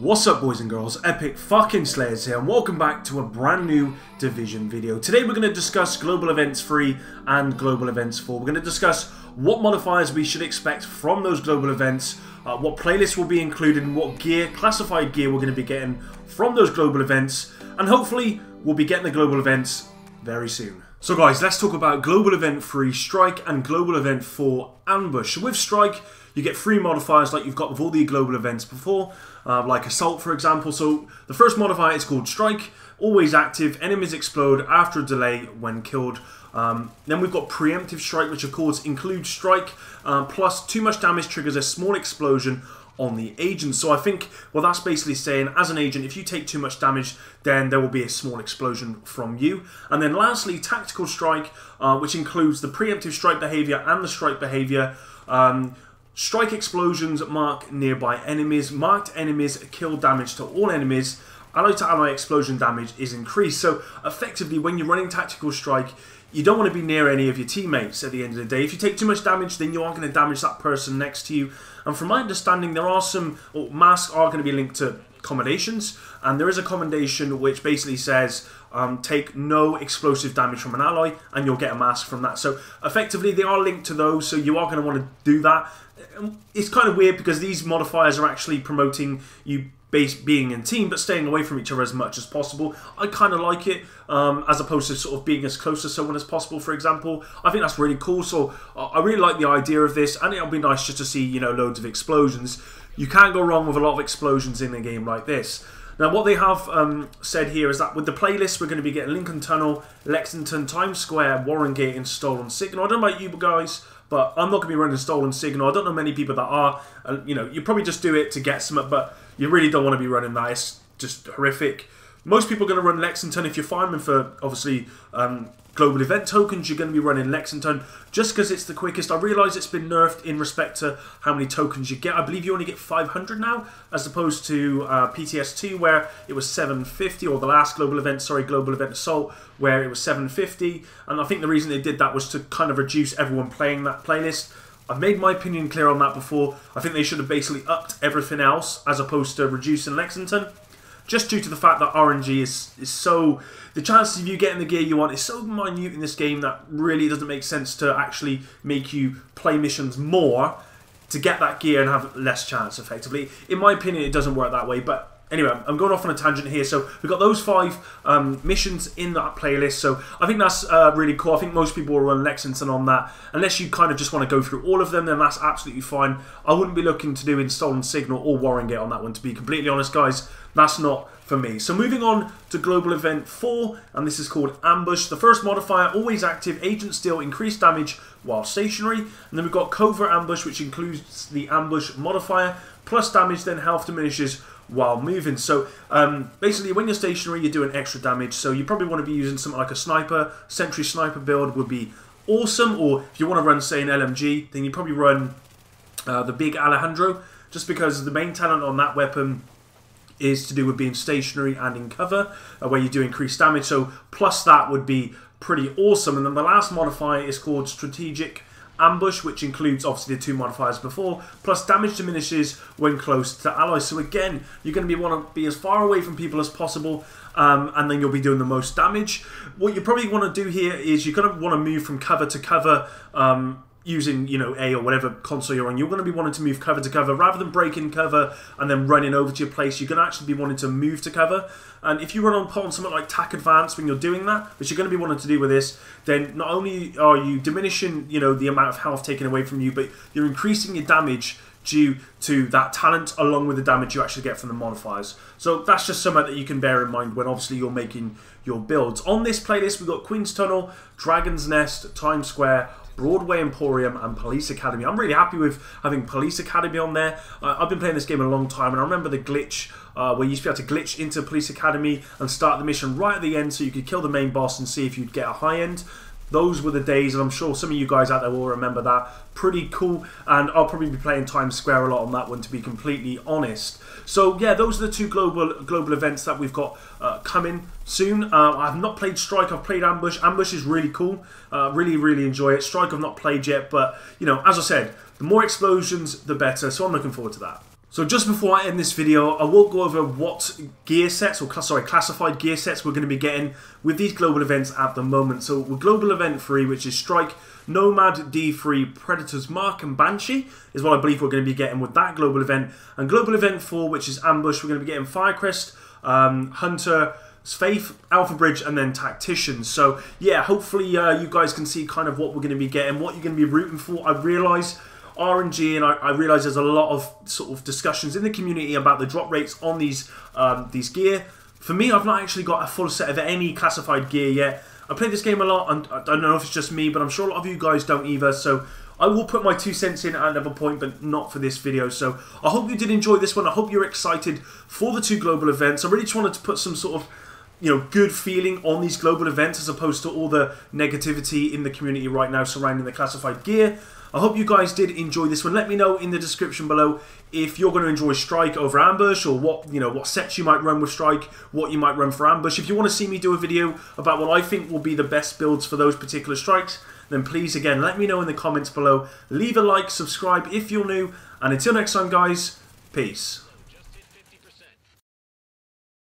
What's up, boys and girls? Epic fucking Slayers here, and welcome back to a brand new Division video. Today we're going to discuss Global Events 3 and Global Events 4. We're going to discuss what modifiers we should expect from those global events, what playlists will be included, and what gear, classified gear, we're going to be getting from those global events, and hopefully we'll be getting the global events very soon. So guys, let's talk about Global Event 3 Strike and Global Event 4 Ambush. So with Strike, you get 3 modifiers like you've got with all the global events before, like Assault for example. So the first modifier is called Strike, always active, enemies explode after a delay when killed. Then we've got Preemptive Strike, which of course includes Strike, plus too much damage triggers a small explosion on the agent. So I think, well, that's basically saying, as an agent, if you take too much damage, then there will be a small explosion from you. And then lastly, Tactical Strike, which includes the Preemptive Strike behavior and the Strike behavior. Strike explosions mark nearby enemies. Marked enemies kill damage to all enemies. Ally to ally explosion damage is increased. So effectively, when you're running Tactical Strike, you don't want to be near any of your teammates at the end of the day. If you take too much damage, then you are going to damage that person next to you. And from my understanding, there are some, masks are going to be linked to commendations. And there is a commendation which basically says, take no explosive damage from an ally, and you'll get a mask from that. So effectively, they are linked to those, so you are going to want to do that. It's kind of weird because these modifiers are actually promoting you being in team but staying away from each other as much as possible. I kind of like it, as opposed to sort of being as close to someone as possible, for example. I think that's really cool, so I really like the idea of this, and it'll be nice just to see, you know, loads of explosions. You can't go wrong with a lot of explosions in a game like this. Now, what they have said here is that with the playlist, we're going to be getting Lincoln Tunnel, Lexington, Times Square, Warren Gate, and Stolen Signal. I don't know about you guys, but I'm not going to be running Stolen Signal. I don't know many people that are. You know, you probably just do it to get some, but you really don't want to be running that. It's just horrific. Most people are going to run Lexington. If you're farming for, obviously, global event tokens, you're going to be running Lexington just because it's the quickest. I realise it's been nerfed in respect to how many tokens you get. I believe you only get 500 now, as opposed to PTS2 where it was 750, or the last global event, sorry, Global Event Assault, where it was 750. And I think the reason they did that was to kind of reduce everyone playing that playlist. I've made my opinion clear on that before. I think they should have basically upped everything else as opposed to reducing Lexington, just due to the fact that RNG is so... The chances of you getting the gear you want is so minute in this game that really doesn't make sense to actually make you play missions more to get that gear and have less chance, effectively. In my opinion, it doesn't work that way, but... Anyway, I'm going off on a tangent here. So we've got those 5 missions in that playlist. So I think that's really cool. I think most people will run Lexington on that. Unless you kind of just want to go through all of them, then that's absolutely fine. I wouldn't be looking to do Stolen Signal or Warren Gate on that one, to be completely honest, guys. That's not for me. So moving on to Global Event 4, and this is called Ambush. The first modifier, always active, agents deal increased damage while stationary. And then we've got Covert Ambush, which includes the Ambush modifier, plus damage, then health diminishes while moving. So basically, when you're stationary, you're doing extra damage. So you probably want to be using something like a sniper. Sentry sniper build would be awesome. Or if you want to run, say, an LMG, then you probably run the big Alejandro, just because the main talent on that weapon is to do with being stationary and in cover, where you do increased damage. So plus that would be pretty awesome. And then the last modifier is called Strategic Ambush, which includes obviously the 2 modifiers before, plus damage diminishes when close to allies. So again, you're going to want to be as far away from people as possible, and then you'll be doing the most damage. What you probably want to do here is you're going to want to move from cover to cover, using, you know, A or whatever console you're on. You're going to be wanting to move cover to cover rather than breaking cover and then running over to your place. You're going to actually be wanting to move to cover. And if you run on something like TAC Advance when you're doing that, which you're going to be wanting to do with this, then not only are you diminishing, you know, the amount of health taken away from you, but you're increasing your damage due to that talent, along with the damage you actually get from the modifiers. So that's just something that you can bear in mind when obviously you're making your builds. On this playlist, we've got Queen's Tunnel, Dragon's Nest, Times Square, Broadway Emporium, and Police Academy. I'm really happy with having Police Academy on there. I've been playing this game a long time, and I remember the glitch where you used to be able to glitch into Police Academy and start the mission right at the end so you could kill the main boss and see if you'd get a high end. Those were the days, and I'm sure some of you guys out there will remember that. Pretty cool, and I'll probably be playing Times Square a lot on that one, to be completely honest. So yeah, those are the 2 global events that we've got coming soon. I've not played Strike, I've played Ambush. Ambush is really cool, really enjoy it. Strike I've not played yet, but you know, as I said, the more explosions, the better, so I'm looking forward to that. So just before I end this video, I will go over what gear sets, or classified gear sets we're going to be getting with these global events at the moment. So with global event 3, which is Strike, Nomad, D3, Predator's Mark and Banshee, is what I believe we're going to be getting with that global event. And global event 4, which is Ambush, we're going to be getting Firecrest, Hunter, Faith, Alpha Bridge, and then Tacticians. So yeah, hopefully you guys can see kind of what we're going to be getting, what you're going to be rooting for. I realise RNG, and I realise there's a lot of sort of discussions in the community about the drop rates on these gear. For me, I've not actually got a full set of any classified gear yet. I play this game a lot, and I don't know if it's just me, but I'm sure a lot of you guys don't either. So I will put my 2 cents in at another point, but not for this video. So I hope you did enjoy this one. I hope you're excited for the 2 global events. I really just wanted to put some sort of good feeling on these global events as opposed to all the negativity in the community right now surrounding the classified gear. I hope you guys did enjoy this one. Let me know in the description below if you're going to enjoy Strike over Ambush, or what sets you might run with Strike, what you might run for Ambush. If you want to see me do a video about what I think will be the best builds for those particular strikes, then please, again, let me know in the comments below. Leave a like, subscribe if you're new, and until next time, guys, peace.